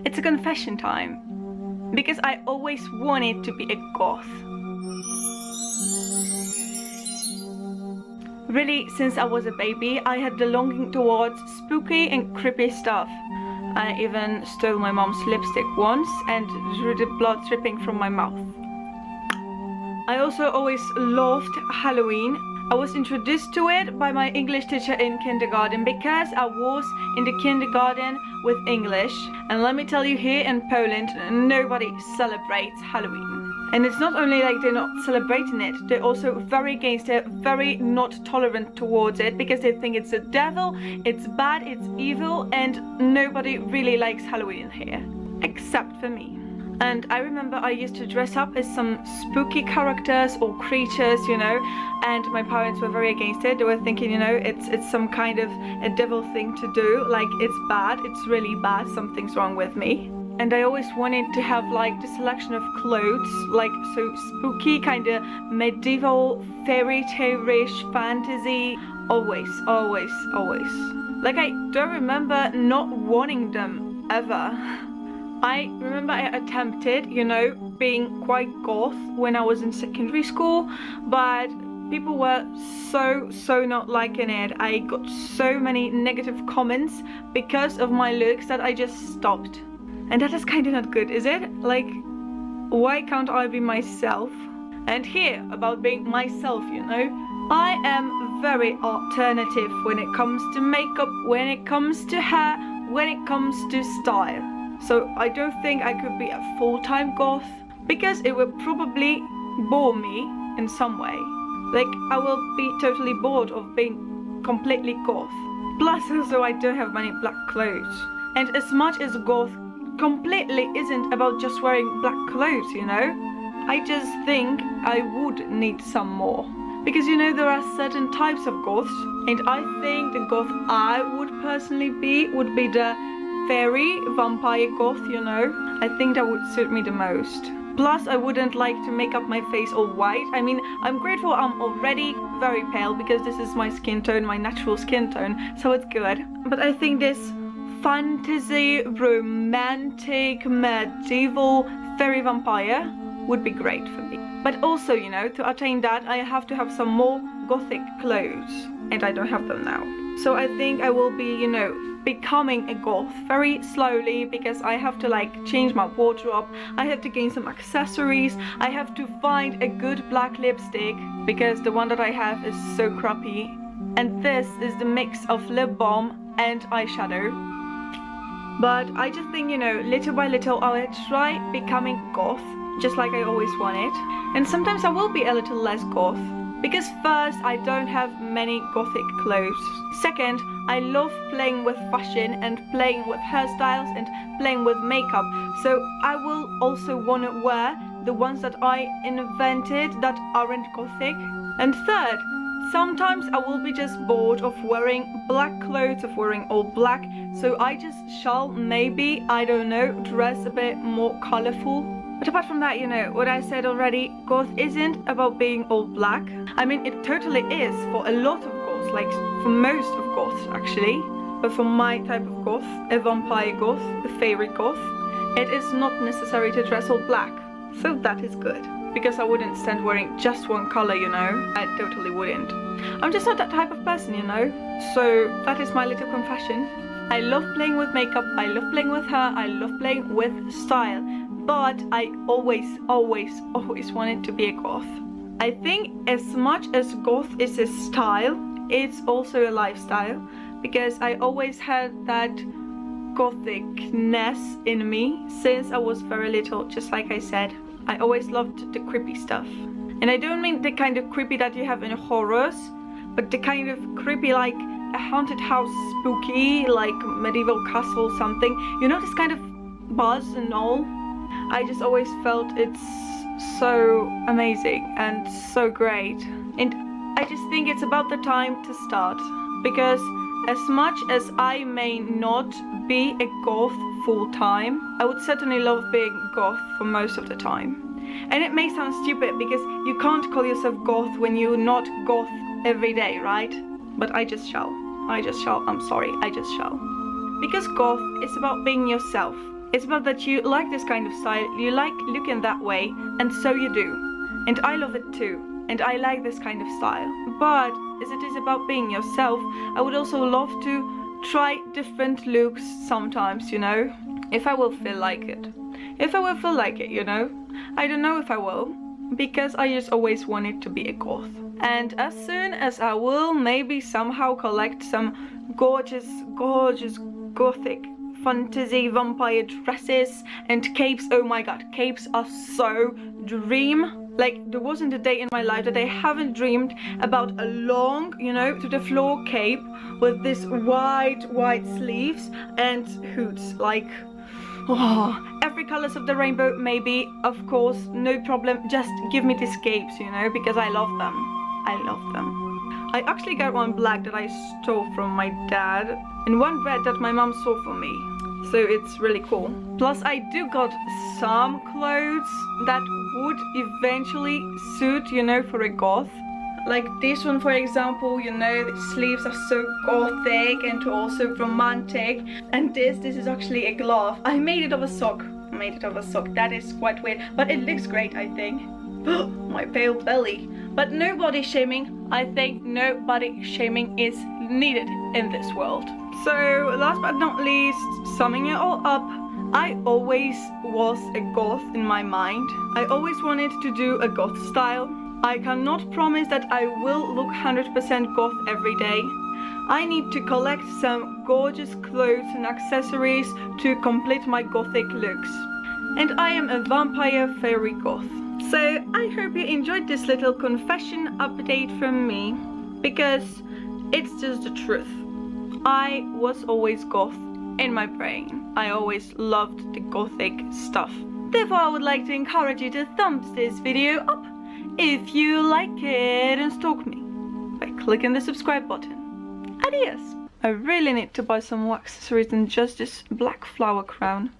It's a confession time. Because I always wanted to be a goth. Really, since I was a baby, I had the longing towards spooky and creepy stuff. I even stole my mom's lipstick once and drew the blood dripping from my mouth. I also always loved Halloween. I was introduced to it by my English teacher in kindergarten because I was in the kindergarten with English. And let me tell you, here in Poland, nobody celebrates Halloween. And it's not only like they're not celebrating it, they're also very against it, very not tolerant towards it, because they think it's the devil, it's bad, it's evil, and nobody really likes Halloween here, except for me. And I remember I used to dress up as some spooky characters or creatures, you know, and my parents were very against it. They were thinking, you know, it's some kind of a devil thing to do, like it's bad, it's really bad, something's wrong with me. And I always wanted to have like the selection of clothes, like so spooky, kind of medieval, fairy tale-ish fantasy. Always, always, always. Like I don't remember not wanting them ever. I remember I attempted, you know, being quite goth when I was in secondary school, but people were so not liking it. I got so many negative comments because of my looks that I just stopped. And that is kind of not good, is it? Like, why can't I be myself? And here, about being myself, you know, I am very alternative when it comes to makeup, when it comes to hair, when it comes to style. So I don't think I could be a full-time goth, because it would probably bore me in some way. Like, I will be totally bored of being completely goth. Plus, also, I don't have many black clothes. And as much as goth completely isn't about just wearing black clothes, you know, I just think I would need some more. Because, you know, there are certain types of goths, and I think the goth I would personally be would be the fairy vampire goth, you know. I think that would suit me the most. Plus, I wouldn't like to make up my face all white. I mean, I'm grateful I'm already very pale because this is my skin tone, my natural skin tone, so it's good. But I think this fantasy, romantic, medieval fairy vampire would be great for me. But also, you know, to attain that, I have to have some more gothic clothes, and I don't have them now. So I think I will be, you know, becoming a goth very slowly, because I have to like change my wardrobe, I have to gain some accessories, I have to find a good black lipstick because the one that I have is so crappy. And this is the mix of lip balm and eyeshadow. But I just think, you know, little by little I will try becoming goth, just like I always wanted. And sometimes I will be a little less goth. Because first, I don't have many gothic clothes. Second, I love playing with fashion and playing with hairstyles and playing with makeup. So I will also want to wear the ones that I invented that aren't gothic. And third, sometimes I will be just bored of wearing black clothes, of wearing all black. So I just shall maybe, I don't know, dress a bit more colorful. But apart from that, you know, what I said already, goth isn't about being all black. I mean, it totally is for a lot of goths, like for most of goths actually. But for my type of goth, a vampire goth, a fairy goth, it is not necessary to dress all black. So that is good. Because I wouldn't stand wearing just one color, you know. I totally wouldn't. I'm just not that type of person, you know. So that is my little confession. I love playing with makeup, I love playing with hair, I love playing with style. But I always wanted to be a goth. I think as much as goth is a style, it's also a lifestyle. Because I always had that gothicness in me since I was very little, just like I said. I always loved the creepy stuff. And I don't mean the kind of creepy that you have in horrors, but the kind of creepy like a haunted house spooky, like medieval castle something. You know, this kind of buzz and all. I just always felt it's so amazing and so great. And I just think it's about the time to start. Because as much as I may not be a goth full time, I would certainly love being goth for most of the time. And it may sound stupid because you can't call yourself goth when you're not goth every day, right? But I just shall. I'm sorry, I just shall. Because goth is about being yourself. It's about that you like this kind of style, you like looking that way, and so you do. And I love it too, and I like this kind of style. But as it is about being yourself, I would also love to try different looks sometimes, you know? If I will feel like it. If I will feel like it, you know? I don't know if I will, because I just always wanted to be a goth. And as soon as I will maybe somehow collect some gorgeous gothic fantasy vampire dresses and capes. Oh my god, capes are so dream. Like, there wasn't a day in my life that I haven't dreamed about a long, you know, to the floor cape with this white sleeves and hoods. Like, oh, every colors of the rainbow, maybe, of course, no problem. Just give me these capes, you know, because I love them. I love them. I actually got one black that I stole from my dad and one red that my mom saw for me. So it's really cool. Plus I do got some clothes that would eventually suit, you know, for a goth. Like this one, for example, you know, the sleeves are so gothic and also romantic. And this is actually a glove. I made it of a sock. That is quite weird, but it looks great, I think. My pale belly. But no body shaming. I think no body shaming is needed in this world. So last but not least, summing it all up, I always was a goth in my mind. I always wanted to do a goth style. I cannot promise that I will look 100% goth every day. I need to collect some gorgeous clothes and accessories to complete my gothic looks. And I am a vampire fairy goth. So I hope you enjoyed this little confession update from me, because it's just the truth. I was always goth in my brain. I always loved the gothic stuff. Therefore, I would like to encourage you to thumbs this video up if you like it and stalk me by clicking the subscribe button. Adios! I really need to buy some more accessories than just this black flower crown.